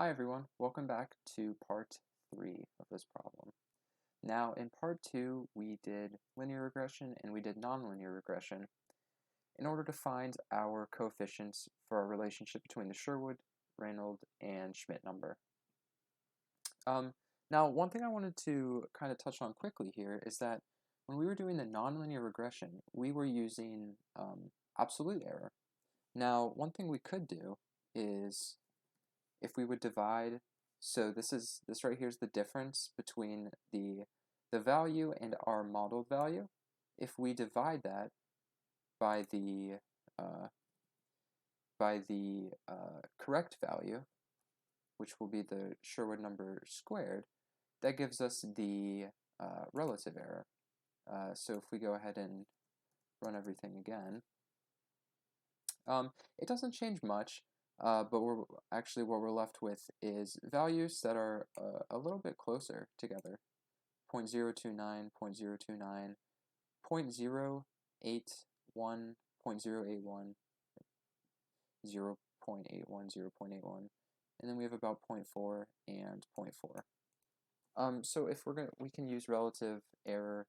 Hi everyone, welcome back to part 3 of this problem. Now in part 2 we did linear regression and we did nonlinear regression in order to find our coefficients for our relationship between the Sherwood, Reynolds, and Schmidt number. Now one thing I wanted to kind of touch on quickly here is that when we were doing the nonlinear regression we were using absolute error. Now one thing we could do is if we would divide, so this right here is the difference between the value and our modeled value. If we divide that by the correct value, which will be the Sherwood number squared, that gives us the relative error. So if we go ahead and run everything again, it doesn't change much. But what we're left with is values that are a little bit closer together. 0.029, 0.029, 0.081, 0.081, 0.81, 0.81, and then we have about 0.4 and 0.4. So if we can use relative error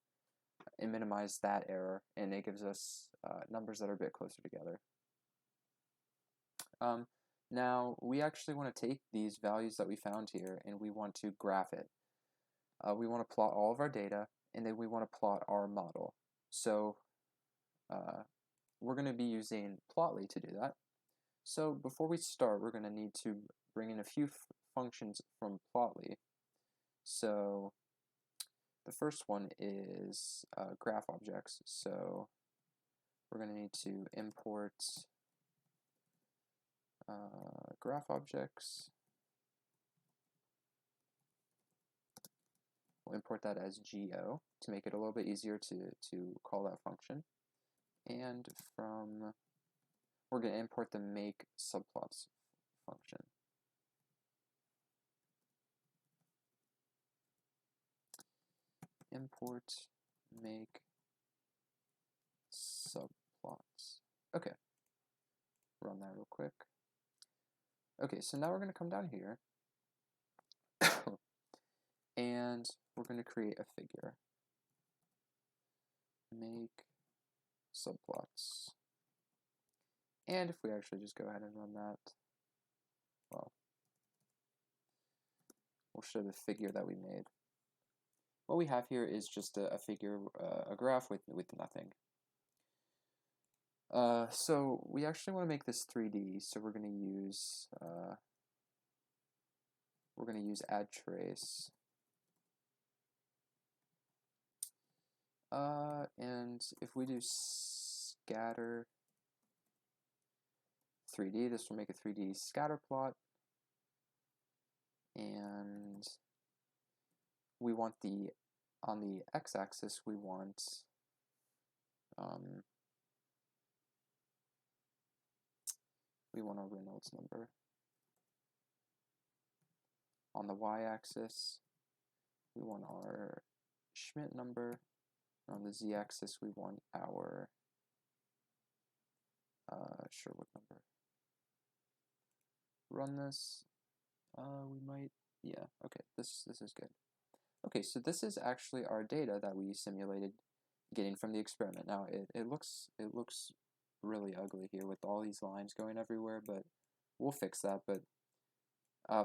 and minimize that error, and it gives us numbers that are a bit closer together. Now, we actually want to take these values that we found here and we want to graph it. We want to plot all of our data and then we want to plot our model. So we're going to be using Plotly to do that. So before we start, we're going to need to bring in a few functions from Plotly. So the first one is graph objects. So we're going to need to import graph objects. We'll import that as GO to make it a little bit easier to call that function. And we're going to import the make subplots function. Import make subplots. Okay, run that real quick. Okay, so now we're going to come down here and we're going to create a figure. Make subplots. And if we actually just go ahead and run that, well, we'll show the figure that we made. What we have here is just a figure, a graph with nothing. So we actually want to make this 3D, so we're going to use add trace. And if we do scatter 3D, this will make a 3D scatter plot. And we want on the x-axis, we want a Reynolds number. On the y-axis, we want our Schmidt number. On the z-axis, we want our Sherwood number. Run this. We might, yeah, okay, this is good. Okay, so this is actually our data that we simulated getting from the experiment. Now it looks really ugly here with all these lines going everywhere, but we'll fix that. But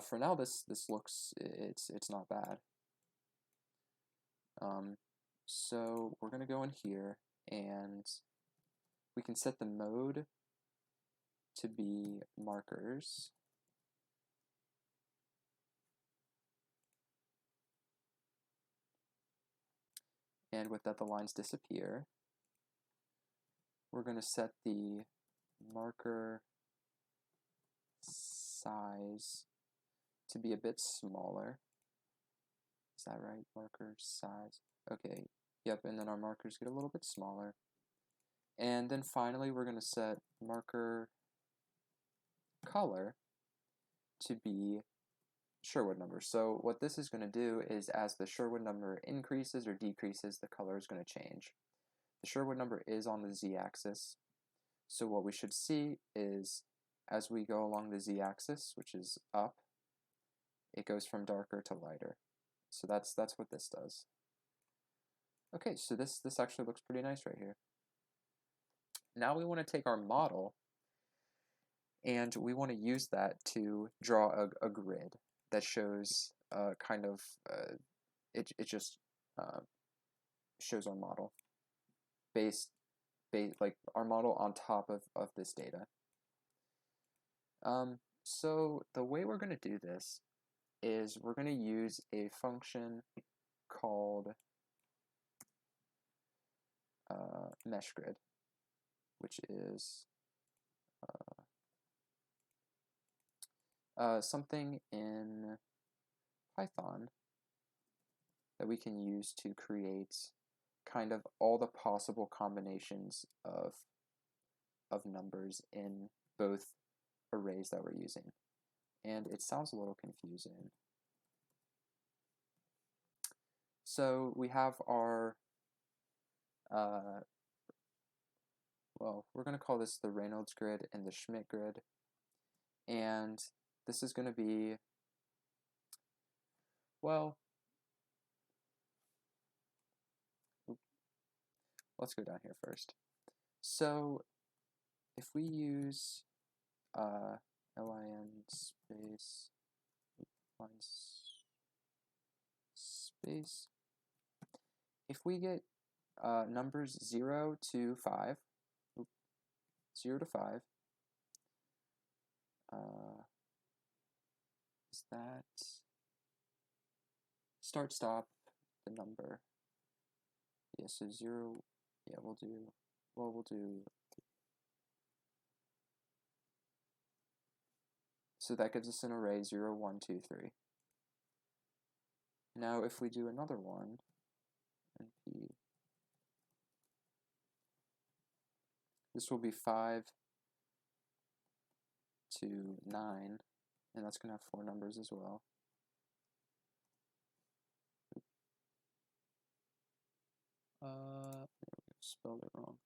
for now, this looks it's not bad. So we're gonna go in here and we can set the mode to be markers. And with that, the lines disappear. We're going to set the marker size to be a bit smaller. Is that right? Marker size. Okay. Yep, and then our markers get a little bit smaller. And then finally, we're going to set marker color to be Sherwood number. So what this is going to do is as the Sherwood number increases or decreases, the color is going to change. The Sherwood number is on the z-axis. So what we should see is as we go along the z-axis, which is up, it goes from darker to lighter. So that's what this does. Okay, so this actually looks pretty nice right here. Now we want to take our model and we want to use that to draw a grid that shows it just shows our model based like our model on top of this data. So the way we're going to do this is we're going to use a function called meshgrid, which is something in Python that we can use to create kind of all the possible combinations of numbers in both arrays that we're using. And it sounds a little confusing. So we have our, well, we're going to call this the Reynolds grid and the Schmidt grid. And this is going to be, well, let's go down here first. So if we use lin space space, if we get numbers 0 to 5, 0 to 5, is that start stop the number? Yeah, so 0, yeah, we'll do so that gives us an array 0, 1, 2, 3. Now if we do another one, np, this will be 5 to 9, and that's going to have 4 numbers as well. Spelled it wrong.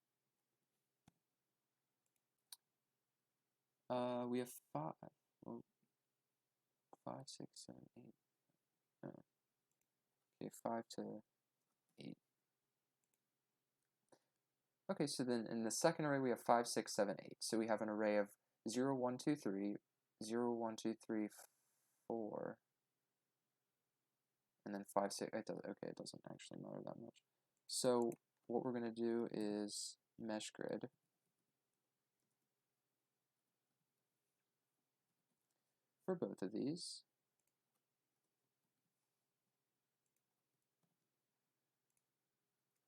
We have 5. Well, 5, 6, 7, 8. Oh. Okay, 5 to 8. Okay, so then in the second array we have 5, 6, 7, 8. So we have an array of 0, 1, 2, 3, 0, 1, 2, 3, 4, and then 5, 6. It doesn't actually matter that much. So what we're going to do is mesh grid. For both of these.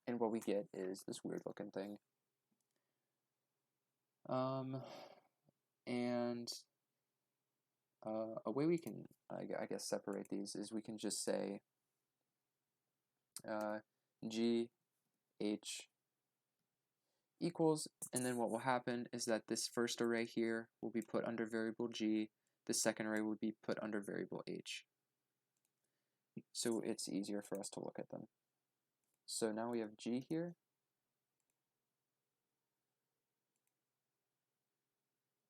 And what we get is this weird looking thing. And a way we can, I guess, separate these is we can just say G, H equals, and then what will happen is that this first array here will be put under variable G, the second array will be put under variable H. So it's easier for us to look at them. So now we have G here,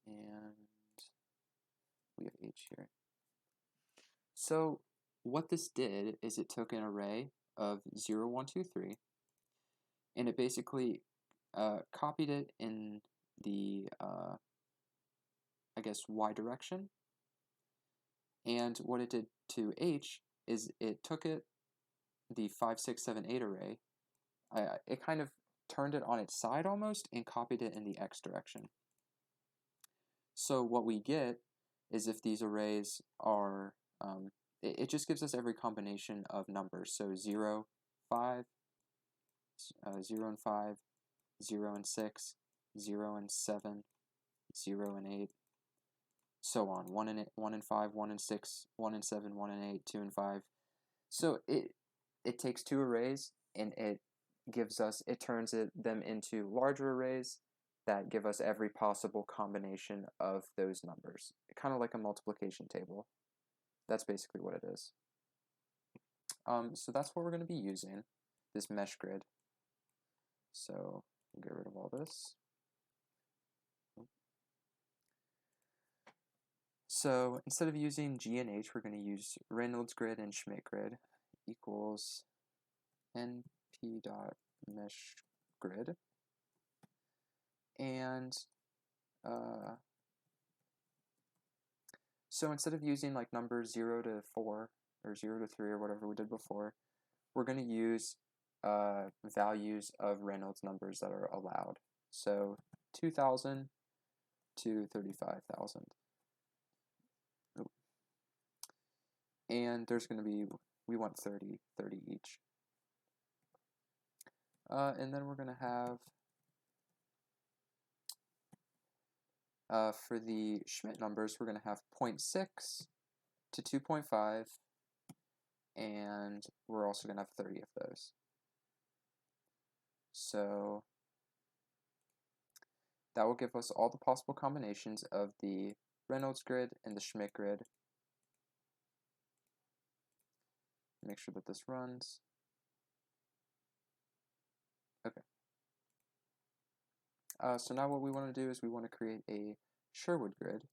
and we have H here. So what this did is it took an array of 0, 1, 2, 3, and it basically copied it in the, I guess, Y direction. And what it did to H is it took it, the 5, 6, 7, 8 array, it kind of turned it on its side almost and copied it in the X direction. So what we get is if these arrays are, it just gives us every combination of numbers. So 0, 5, 0 and 5, 0 and 6, 0 and 7, 0 and 8, so on. 1 and 5, 1 and 6, 1 and 7, 1 and 8, 2 and 5. So it takes two arrays and it turns them into larger arrays that give us every possible combination of those numbers. Kind of like a multiplication table. That's basically what it is. So that's what we're going to be using, this mesh grid. So get rid of all this. So instead of using G and H, we're going to use Reynolds grid and Schmidt grid equals np dot mesh grid. And so instead of using like numbers 0 to 4 or 0 to 3 or whatever we did before, we're going to use values of Reynolds numbers that are allowed. So 2,000 to 35,000. And there's going to be, we want 30 each. And then we're going to have, for the Schmidt numbers, we're going to have 0.6 to 2.5, and we're also going to have 30 of those. So that will give us all the possible combinations of the Reynolds grid and the Schmidt grid. Make sure that this runs. Okay. So now what we want to do is we want to create a Sherwood grid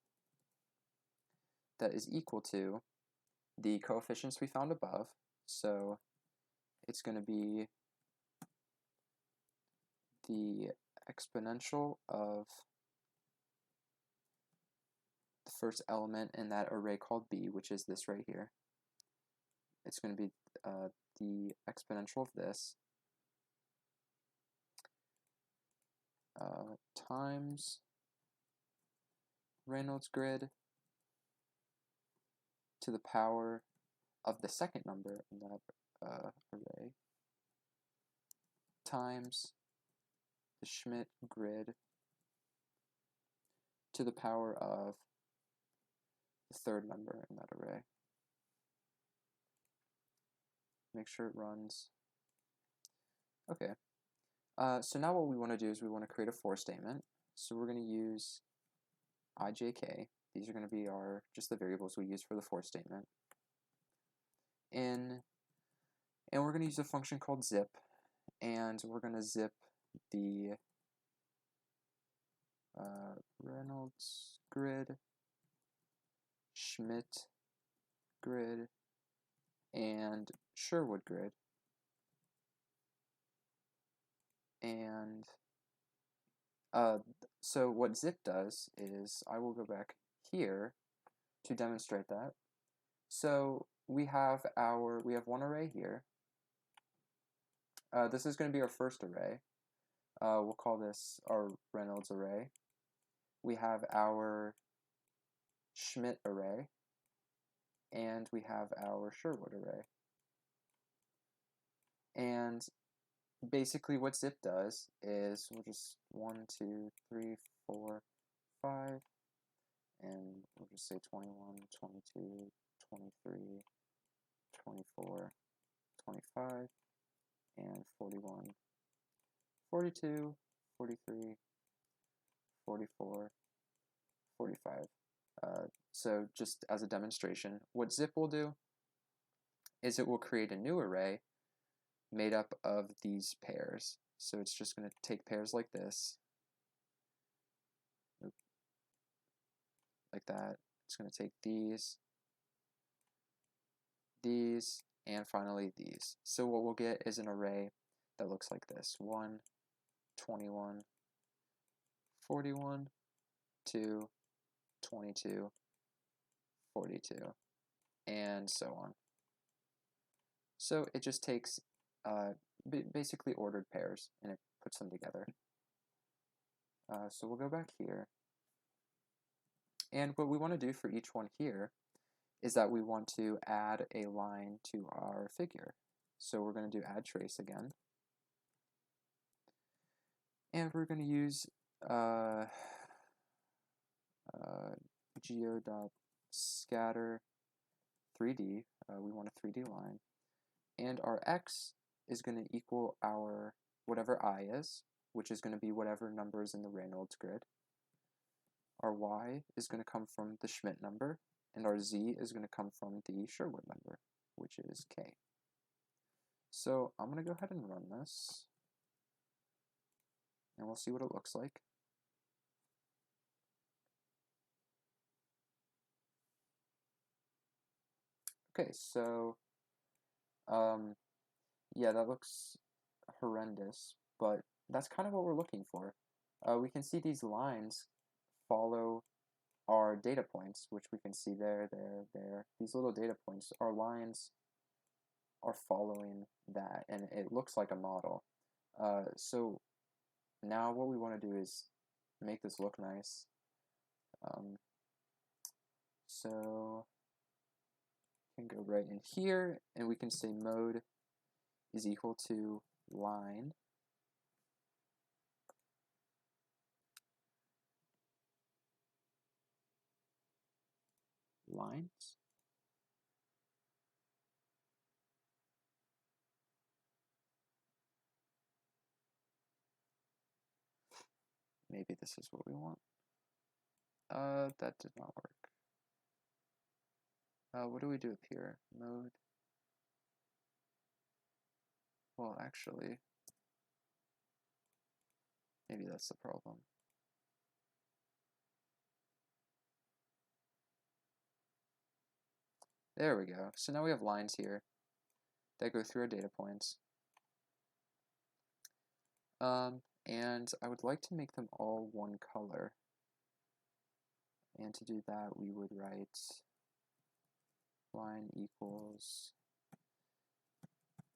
that is equal to the coefficients we found above. So it's going to be the exponential of the first element in that array called B, which is this right here. It's going to be the exponential of this times Reynolds grid to the power of the second number in that array times the Schmidt grid to the power of the third number in that array. Make sure it runs. Okay. So now what we want to do is we want to create a for statement. So we're going to use ijk. These are going to be just the variables we use for the for statement. And we're going to use a function called zip, and we're going to zip the Reynolds grid, Schmidt grid, and Sherwood grid. And so what zip does is, I will go back here to demonstrate that. So we have one array here. This is going to be our first array. We'll call this our Reynolds array. We have our Schmidt array, and we have our Sherwood array. And basically what zip does is we'll just 1, 2, 3, 4, 5, and we'll just say 21, 22, 23, 24, 25, and 41, 42, 43, 44, 45. So just as a demonstration, what zip will do is it will create a new array made up of these pairs. So it's just going to take pairs like this, like that. It's going to take these, and finally these. So what we'll get is an array that looks like this: 1, 21, 41, 2, 22, 42, and so on. So it just takes basically ordered pairs, and it puts them together. So we'll go back here, and what we want to do for each one here is that we want to add a line to our figure. So we're going to do add trace again, and we're going to use geo.scatter 3D. We want a 3D line, and our x is going to equal our whatever I is, which is going to be whatever number is in the Reynolds grid. Our y is going to come from the Schmidt number, and our z is going to come from the Sherwood number, which is k. So I'm going to go ahead and run this, and we'll see what it looks like. Okay, so yeah, that looks horrendous, but that's kind of what we're looking for. We can see these lines follow our data points, which we can see there, there, there. These little data points, our lines are following that, and it looks like a model. So now what we want to do is make this look nice. So we can go right in here, and we can say mode is equal to line. Lines. Maybe this is what we want. That did not work. What do we do up here? Mode. Well, actually, maybe that's the problem. There we go. So now we have lines here that go through our data points. And I would like to make them all one color. And to do that, we would write line equals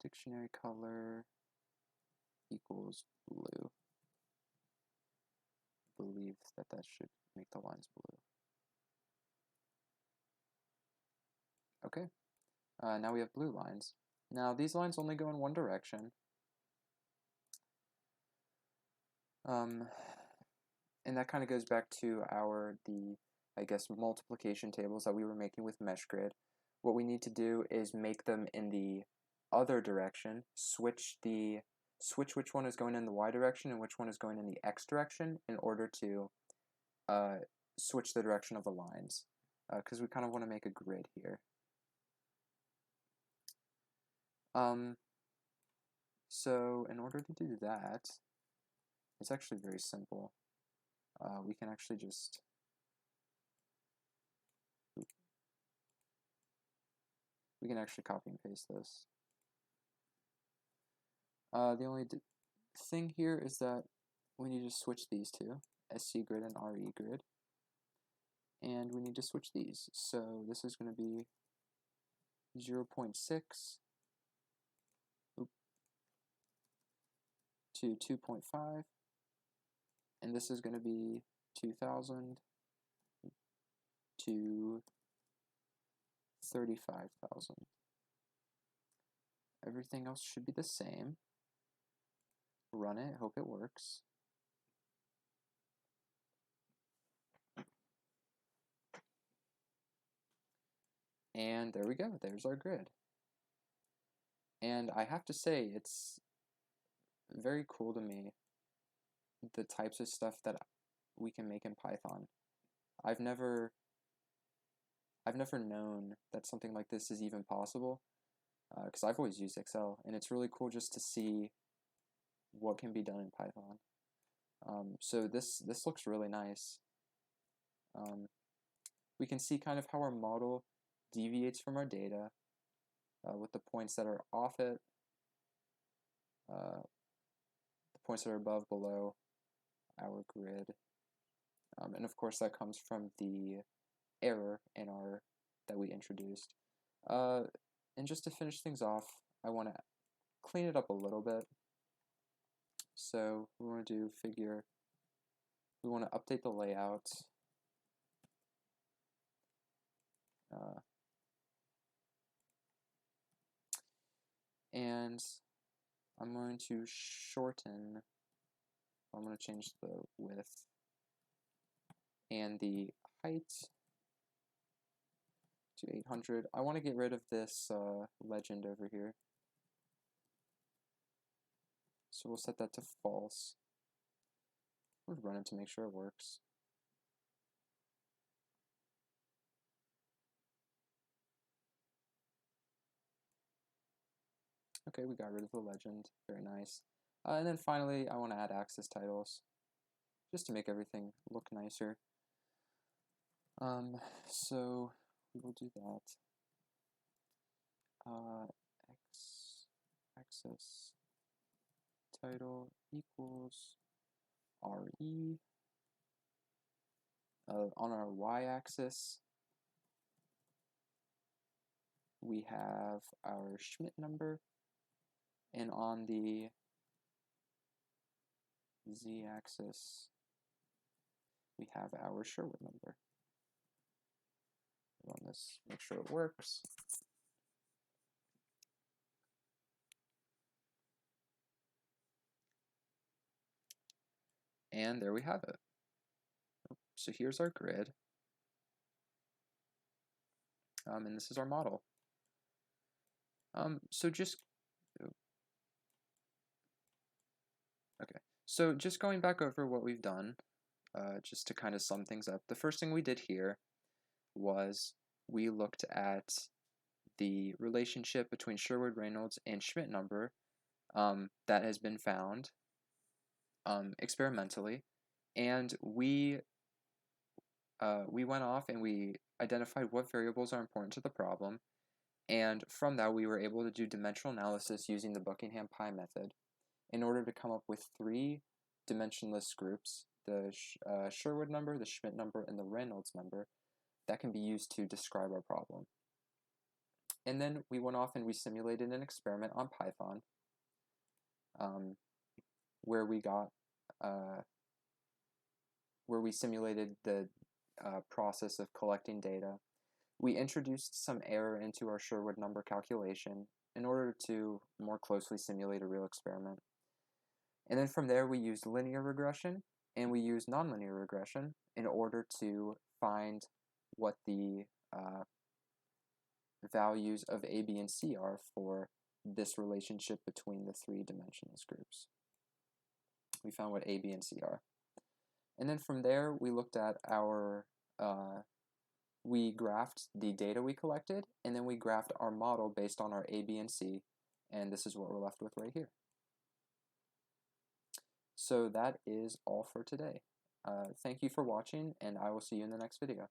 dictionary color equals blue. I believe that should make the lines blue. Okay, now we have blue lines. Now these lines only go in one direction. And that kind of goes back to I guess, multiplication tables that we were making with MeshGrid. What we need to do is make them in the other direction, switch which one is going in the y direction and which one is going in the x direction in order to switch the direction of the lines, because we kind of want to make a grid here. So in order to do that, it's actually very simple. We can actually just copy and paste this. The only thing here is that we need to switch these two, SC grid and RE grid, and we need to switch these. So this is going to be 0.6 to 2.5, and this is going to be 2,000 to 35,000. Everything else should be the same. Run it, hope it works. And there we go, there's our grid. And I have to say, it's very cool to me, the types of stuff that we can make in Python. I've never known that something like this is even possible, because I've always used Excel, and it's really cool just to see what can be done in Python. So this looks really nice. We can see kind of how our model deviates from our data with the points that are off it, the points that are above, below our grid. And of course that comes from the error that we introduced. And just to finish things off, I want to clean it up a little bit. So we want to do figure, we want to update the layout. And I'm going to shorten, I'm going to change the width and the height to 800. I want to get rid of this legend over here. So we'll set that to false. We'll run it to make sure it works. Okay, we got rid of the legend. Very nice. And then finally, I want to add axis titles, just to make everything look nicer. So we will do that. x-axis title equals RE. On our y-axis, we have our Schmidt number, and on the z-axis, we have our Sherwood number. Run this, make sure it works. And there we have it. So here's our grid, and this is our model. So just going back over what we've done, just to kind of sum things up, the first thing we did here was we looked at the relationship between Sherwood-Reynolds and Schmidt number that has been found experimentally, and we went off and we identified what variables are important to the problem, and from that we were able to do dimensional analysis using the Buckingham Pi method in order to come up with 3 dimensionless groups, the Sherwood number, the Schmidt number, and the Reynolds number, that can be used to describe our problem. And then we went off and we simulated an experiment on Python where we simulated the process of collecting data. We introduced some error into our Sherwood number calculation in order to more closely simulate a real experiment. And then from there we used linear regression and we used nonlinear regression in order to find what the values of A, B, and C are for this relationship between the 3 dimensionless groups. We found what A, B, and C are. And then from there we looked at our, we graphed the data we collected, and then we graphed our model based on our A, B, and C, and this is what we're left with right here. So that is all for today. Thank you for watching, and I will see you in the next video.